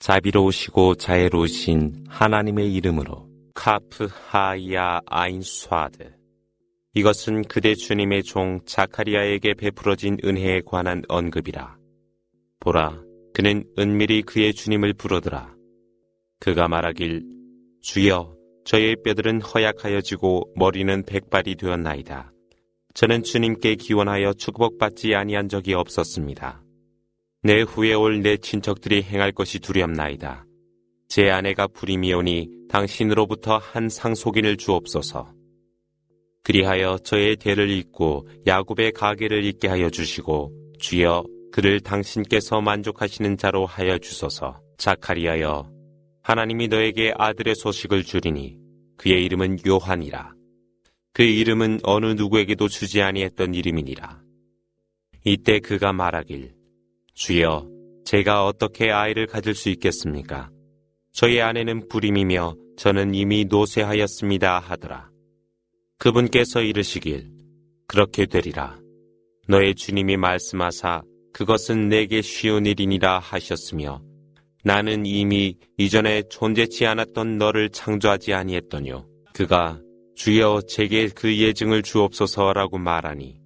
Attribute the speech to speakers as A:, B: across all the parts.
A: 자비로우시고 자애로우신 하나님의 이름으로. 카프 하야 아인 스와드. 이것은 그대 주님의 종 자카리아에게 베풀어진 은혜에 관한 언급이라. 보라, 그는 은밀히 그의 주님을 부르더라. 그가 말하길, 주여, 저의 뼈들은 허약하여지고 머리는 백발이 되었나이다. 저는 주님께 기원하여 축복받지 아니한 적이 없었습니다. 내 후에 올 내 친척들이 행할 것이 두렵나이다. 제 아내가 불임이오니 당신으로부터 한 상속인을 주옵소서. 그리하여 저의 대를 잇고 야곱의 가계를 잇게 하여 주시고, 주여 그를 당신께서 만족하시는 자로 하여 주소서. 자카리아여, 하나님이 너에게 아들의 소식을 주리니 그의 이름은 요한이라. 그 이름은 어느 누구에게도 주지 아니했던 이름이니라. 이때 그가 말하길, 주여, 제가 어떻게 아이를 가질 수 있겠습니까? 저희 아내는 불임이며 저는 이미 노쇠하였습니다 하더라. 그분께서 이르시길, 그렇게 되리라. 너의 주님이 말씀하사 그것은 내게 쉬운 일이니라 하셨으며, 나는 이미 이전에 존재치 않았던 너를 창조하지 아니했더뇨. 그가 주여 제게 그 예증을 주옵소서라고 말하니,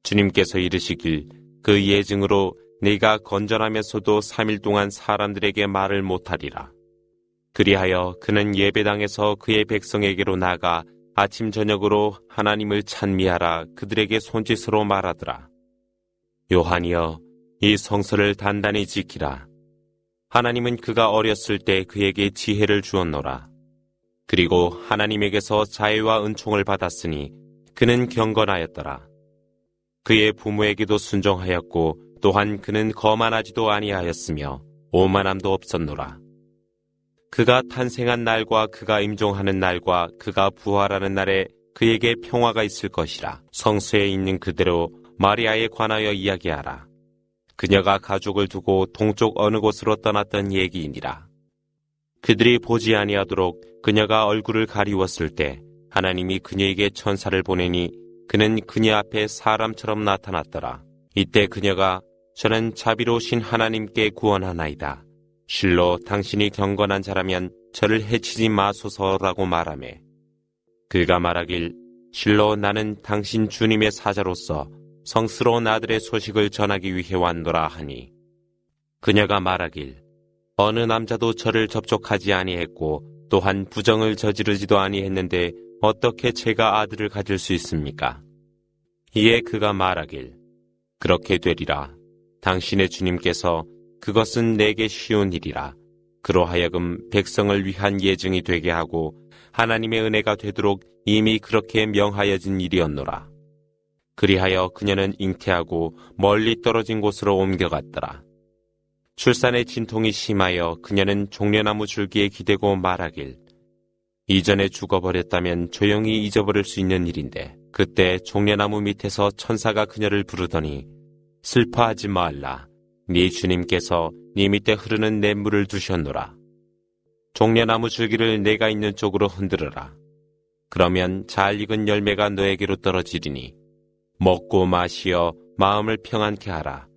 A: 주님께서 이르시길, 그 예증으로 네가 건전하면서도 3일 동안 사람들에게 말을 못하리라. 그리하여 그는 예배당에서 그의 백성에게로 나가 아침 저녁으로 하나님을 찬미하라 그들에게 손짓으로 말하더라. 요한이여, 이 성서를 단단히 지키라. 하나님은 그가 어렸을 때 그에게 지혜를 주었노라. 그리고 하나님에게서 자애와 은총을 받았으니 그는 경건하였더라. 그의 부모에게도 순종하였고 또한 그는 거만하지도 아니하였으며 오만함도 없었노라. 그가 탄생한 날과 그가 임종하는 날과 그가 부활하는 날에 그에게 평화가 있을 것이라. 성서에 있는 그대로 마리아에 관하여 이야기하라. 그녀가 가족을 두고 동쪽 어느 곳으로 떠났던 얘기이니라. 그들이 보지 아니하도록 그녀가 얼굴을 가리웠을 때 하나님이 그녀에게 천사를 보내니 그는 그녀 앞에 사람처럼 나타났더라. 이때 그녀가 저는 자비로우신 하나님께 구원하나이다. 실로 당신이 경건한 자라면 저를 해치지 마소서라고 말하매, 그가 말하길, 실로 나는 당신 주님의 사자로서 성스러운 아들의 소식을 전하기 위해 왔노라 하니, 그녀가 말하길, 어느 남자도 저를 접촉하지 아니했고 또한 부정을 저지르지도 아니했는데 어떻게 제가 아들을 가질 수 있습니까? 이에 그가 말하길, 그렇게 되리라. 당신의 주님께서 그것은 내게 쉬운 일이라. 그로하여금 백성을 위한 예증이 되게 하고 하나님의 은혜가 되도록 이미 그렇게 명하여진 일이었노라. 그리하여 그녀는 잉태하고 멀리 떨어진 곳으로 옮겨갔더라. 출산의 진통이 심하여 그녀는 종려나무 줄기에 기대고 말하길, 이전에 죽어버렸다면 조용히 잊어버릴 수 있는 일인데, 그때 종려나무 밑에서 천사가 그녀를 부르더니, 슬퍼하지 말라. 네 주님께서 네 밑에 흐르는 냇물을 두셨노라. 종려나무 줄기를 내가 있는 쪽으로 흔들어라. 그러면 잘 익은 열매가 너에게로 떨어지리니 먹고 마시어 마음을 평안케 하라.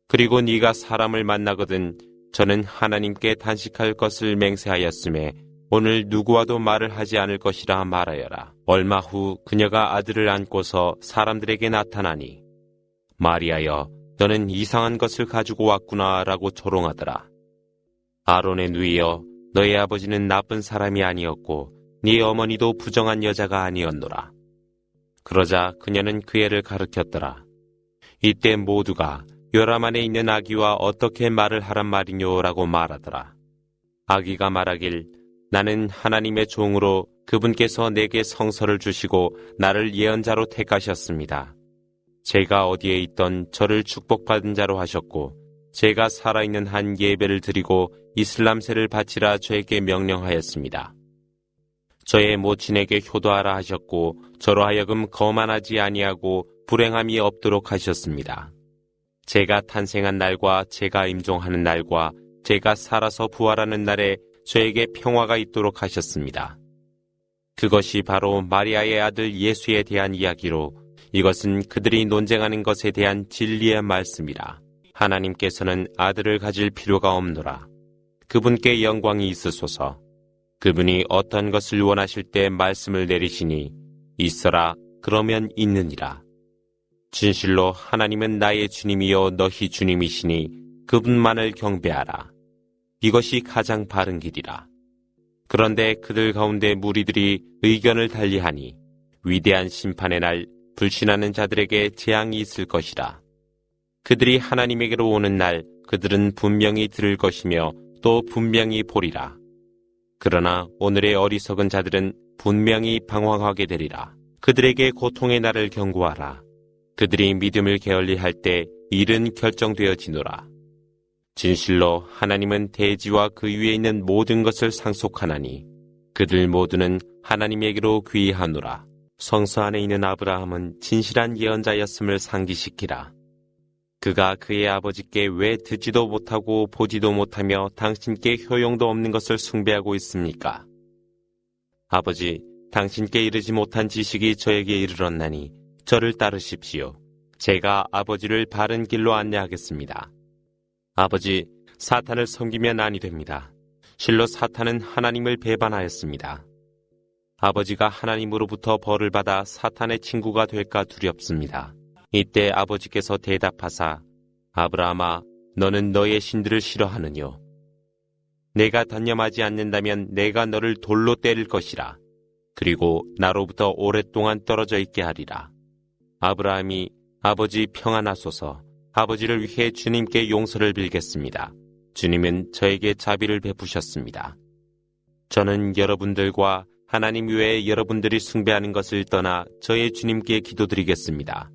A: 그리고 네가 사람을 만나거든 저는 하나님께 단식할 것을 맹세하였음에 오늘 누구와도 말을 하지 않을 것이라 말하여라. 얼마 후 그녀가 아들을 안고서 사람들에게 나타나니, 마리아여, 너는 이상한 것을 가지고 왔구나 라고 조롱하더라. 아론의 누이여, 너의 아버지는 나쁜 사람이 아니었고 네 어머니도 부정한 여자가 아니었노라. 그러자 그녀는 그 애를 가르쳤더라. 이때 모두가 요람 안에 있는 아기와 어떻게 말을 하란 말이뇨라고 말하더라. 아기가 말하길, 나는 하나님의 종으로 그분께서 내게 성서를 주시고 나를 예언자로 택하셨습니다. 제가 어디에 있던 저를 축복받은 자로 하셨고 제가 살아있는 한 예배를 드리고 이슬람세를 바치라 저에게 명령하였습니다. 저의 모친에게 효도하라 하셨고 저로 하여금 거만하지 아니하고 불행함이 없도록 하셨습니다. 제가 탄생한 날과 제가 임종하는 날과 제가 살아서 부활하는 날에 저에게 평화가 있도록 하셨습니다. 그것이 바로 마리아의 아들 예수에 대한 이야기로 이것은 그들이 논쟁하는 것에 대한 진리의 말씀이라. 하나님께서는 아들을 가질 필요가 없노라. 그분께 영광이 있으소서. 그분이 어떤 것을 원하실 때 말씀을 내리시니 있어라 그러면 있느니라. 진실로 하나님은 나의 주님이요 너희 주님이시니 그분만을 경배하라. 이것이 가장 바른 길이라. 그런데 그들 가운데 무리들이 의견을 달리하니 위대한 심판의 날 불신하는 자들에게 재앙이 있을 것이라. 그들이 하나님에게로 오는 날 그들은 분명히 들을 것이며 또 분명히 보리라. 그러나 오늘의 어리석은 자들은 분명히 방황하게 되리라. 그들에게 고통의 날을 경고하라. 그들이 믿음을 게을리할 때 일은 결정되어지노라. 진실로 하나님은 대지와 그 위에 있는 모든 것을 상속하나니 그들 모두는 하나님에게로 귀의하노라. 성서 안에 있는 아브라함은 진실한 예언자였음을 상기시키라. 그가 그의 아버지께 왜 듣지도 못하고 보지도 못하며 당신께 효용도 없는 것을 숭배하고 있습니까? 아버지, 당신께 이르지 못한 지식이 저에게 이르렀나니 저를 따르십시오. 제가 아버지를 바른 길로 안내하겠습니다. 아버지, 사탄을 섬기면 아니 됩니다. 실로 사탄은 하나님을 배반하였습니다. 아버지가 하나님으로부터 벌을 받아 사탄의 친구가 될까 두렵습니다. 이때 아버지께서 대답하사 아브라함아 너는 너의 신들을 싫어하느뇨. 내가 단념하지 않는다면 내가 너를 돌로 때릴 것이라. 그리고 나로부터 오랫동안 떨어져 있게 하리라. 아브라함이 아버지 평안하소서. 아버지를 위해 주님께 용서를 빌겠습니다. 주님은 저에게 자비를 베푸셨습니다. 저는 여러분들과 하나님 외에 여러분들이 숭배하는 것을 떠나 저의 주님께 기도드리겠습니다.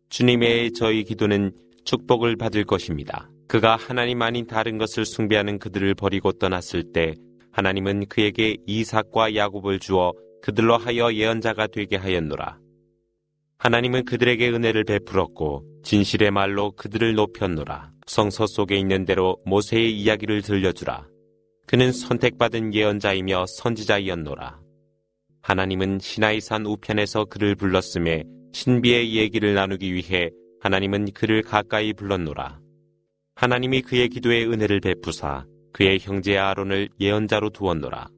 A: 주님의 저희 기도는 축복을 받을 것입니다. 그가 하나님 아닌 다른 것을 숭배하는 그들을 버리고 떠났을 때 하나님은 그에게 이삭과 야곱을 주어 그들로 하여 예언자가 되게 하였노라. 하나님은 그들에게 은혜를 베풀었고 진실의 말로 그들을 높였노라. 성서 속에 있는 대로 모세의 이야기를 들려주라. 그는 선택받은 예언자이며 선지자이었노라. 하나님은 시나이산 우편에서 그를 불렀음에 신비의 얘기를 나누기 위해 하나님은 그를 가까이 불렀노라. 하나님이 그의 기도에 은혜를 베푸사 그의 형제 아론을 예언자로 두었노라.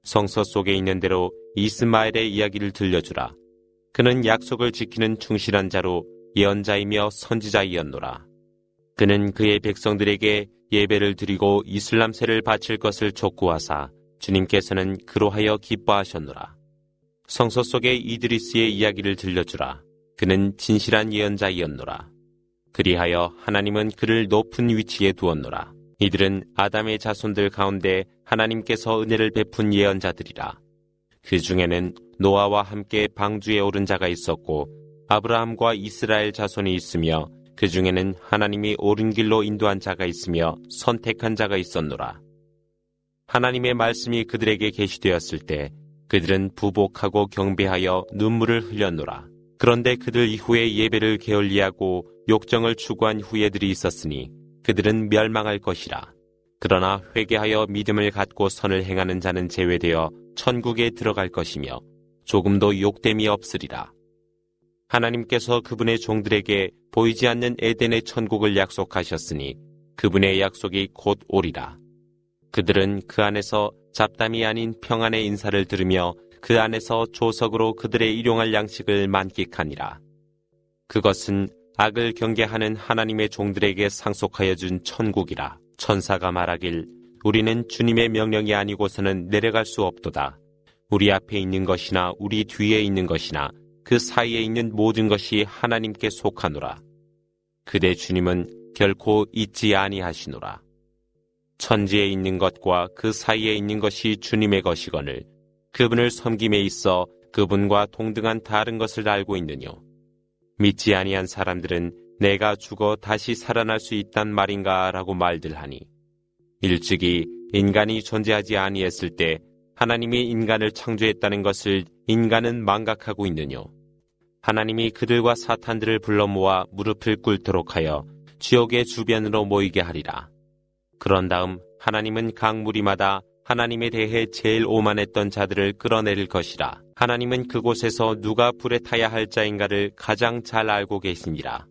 A: 성서 속에 있는 대로 이스마엘의 이야기를 들려주라. 그는 약속을 지키는 충실한 자로 예언자이며 선지자이었노라. 그는 그의 백성들에게 예배를 드리고 이슬람세를 바칠 것을 촉구하사 주님께서는 그로 하여 기뻐하셨노라. 성서 속에 이드리스의 이야기를 들려주라. 그는 진실한 예언자이었노라. 그리하여 하나님은 그를 높은 위치에 두었노라. 이들은 아담의 자손들 가운데 하나님께서 은혜를 베푼 예언자들이라. 그 중에는 노아와 함께 방주에 오른 자가 있었고 아브라함과 이스라엘 자손이 있으며 그 중에는 하나님이 옳은 길로 인도한 자가 있으며 선택한 자가 있었노라. 하나님의 말씀이 그들에게 계시되었을 때 그들은 부복하고 경배하여 눈물을 흘렸노라. 그런데 그들 이후에 예배를 게을리하고 욕정을 추구한 후예들이 있었으니 그들은 멸망할 것이라. 그러나 회개하여 믿음을 갖고 선을 행하는 자는 제외되어 천국에 들어갈 것이며 조금도 욕됨이 없으리라. 하나님께서 그분의 종들에게 보이지 않는 에덴의 천국을 약속하셨으니 그분의 약속이 곧 오리라. 그들은 그 안에서 잡담이 아닌 평안의 인사를 들으며 그 안에서 조석으로 그들의 일용할 양식을 만끽하니라. 그것은 악을 경계하는 하나님의 종들에게 상속하여 준 천국이라. 천사가 말하길 우리는 주님의 명령이 아니고서는 내려갈 수 없도다. 우리 앞에 있는 것이나 우리 뒤에 있는 것이나 그 사이에 있는 모든 것이 하나님께 속하노라. 그대 주님은 결코 잊지 아니하시노라. 천지에 있는 것과 그 사이에 있는 것이 주님의 것이거늘 그분을 섬김에 있어 그분과 동등한 다른 것을 알고 있느뇨. 믿지 아니한 사람들은 내가 죽어 다시 살아날 수 있단 말인가 라고 말들하니 일찍이 인간이 존재하지 아니했을 때 하나님이 인간을 창조했다는 것을 인간은 망각하고 있느뇨. 하나님이 그들과 사탄들을 불러 모아 무릎을 꿇도록 하여 지옥의 주변으로 모이게 하리라. 그런 다음 하나님은 각 무리마다 하나님에 대해 제일 오만했던 자들을 끌어내릴 것이라. 하나님은 그곳에서 누가 불에 타야 할 자인가를 가장 잘 알고 계시니라.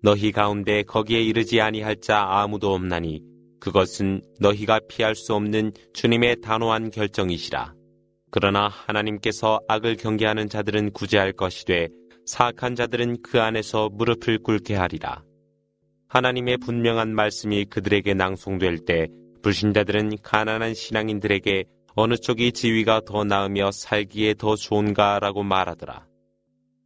A: 너희 가운데 거기에 이르지 아니할 자 아무도 없나니 그것은 너희가 피할 수 없는 주님의 단호한 결정이시라. 그러나 하나님께서 악을 경계하는 자들은 구제할 것이되 사악한 자들은 그 안에서 무릎을 꿇게 하리라. 하나님의 분명한 말씀이 그들에게 낭송될 때 불신자들은 가난한 신앙인들에게 어느 쪽이 지위가 더 나으며 살기에 더 좋은가라고 말하더라.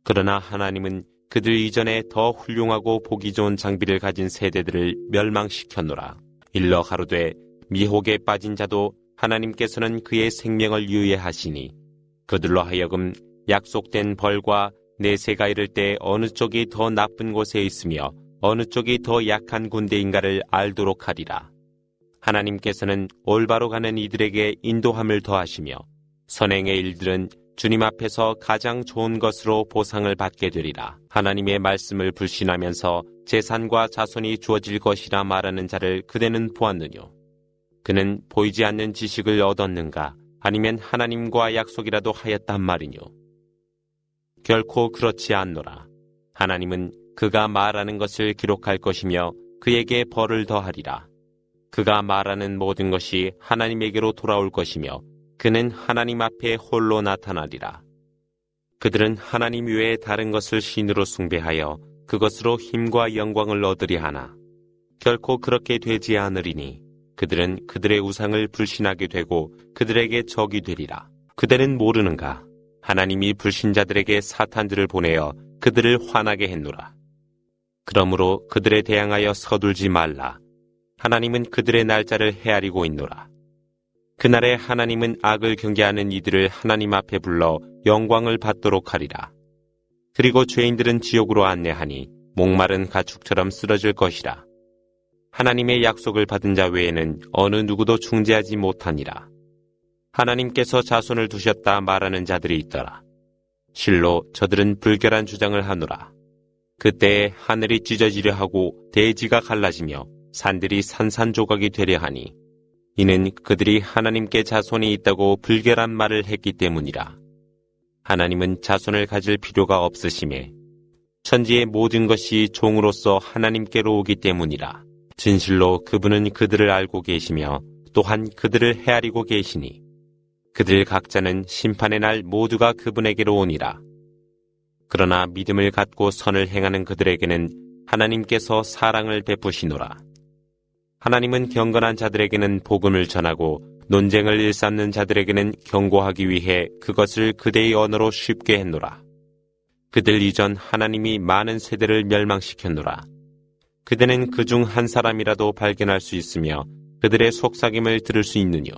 A: 그러나 하나님은 그들 이전에 더 훌륭하고 보기 좋은 장비를 가진 세대들을 멸망시켰노라. 일러 가로되 미혹에 빠진 자도 하나님께서는 그의 생명을 유예하시니 그들로 하여금 약속된 벌과 내세가 이를 때 어느 쪽이 더 나쁜 곳에 있으며 어느 쪽이 더 약한 군대인가를 알도록 하리라. 하나님께서는 올바로 가는 이들에게 인도함을 더하시며 선행의 일들은 주님 앞에서 가장 좋은 것으로 보상을 받게 되리라. 하나님의 말씀을 불신하면서 재산과 자손이 주어질 것이라 말하는 자를 그대는 보았느뇨. 그는 보이지 않는 지식을 얻었는가 아니면 하나님과 약속이라도 하였단 말이뇨. 결코 그렇지 않노라. 하나님은 그가 말하는 것을 기록할 것이며 그에게 벌을 더하리라. 그가 말하는 모든 것이 하나님에게로 돌아올 것이며 그는 하나님 앞에 홀로 나타나리라. 그들은 하나님 외에 다른 것을 신으로 숭배하여 그것으로 힘과 영광을 얻으려 하나 결코 그렇게 되지 않으리니 그들은 그들의 우상을 불신하게 되고 그들에게 적이 되리라. 그들은 모르는가? 하나님이 불신자들에게 사탄들을 보내어 그들을 화나게 했노라. 그러므로 그들에 대항하여 서둘지 말라. 하나님은 그들의 날짜를 헤아리고 있노라. 그날에 하나님은 악을 경계하는 이들을 하나님 앞에 불러 영광을 받도록 하리라. 그리고 죄인들은 지옥으로 안내하니 목마른 가축처럼 쓰러질 것이라. 하나님의 약속을 받은 자 외에는 어느 누구도 중재하지 못하니라. 하나님께서 자손을 두셨다 말하는 자들이 있더라. 실로 저들은 불결한 주장을 하노라. 그때에 하늘이 찢어지려 하고 대지가 갈라지며 산들이 산산조각이 되려 하니 이는 그들이 하나님께 자손이 있다고 불결한 말을 했기 때문이라. 하나님은 자손을 가질 필요가 없으심에 천지의 모든 것이 종으로서 하나님께로 오기 때문이라. 진실로 그분은 그들을 알고 계시며 또한 그들을 헤아리고 계시니 그들 각자는 심판의 날 모두가 그분에게로 오니라. 그러나 믿음을 갖고 선을 행하는 그들에게는 하나님께서 사랑을 베푸시노라. 하나님은 경건한 자들에게는 복음을 전하고 논쟁을 일삼는 자들에게는 경고하기 위해 그것을 그대의 언어로 쉽게 했노라. 그들 이전 하나님이 많은 세대를 멸망시켰노라. 그대는 그중 한 사람이라도 발견할 수 있으며 그들의 속삭임을 들을 수 있느뇨.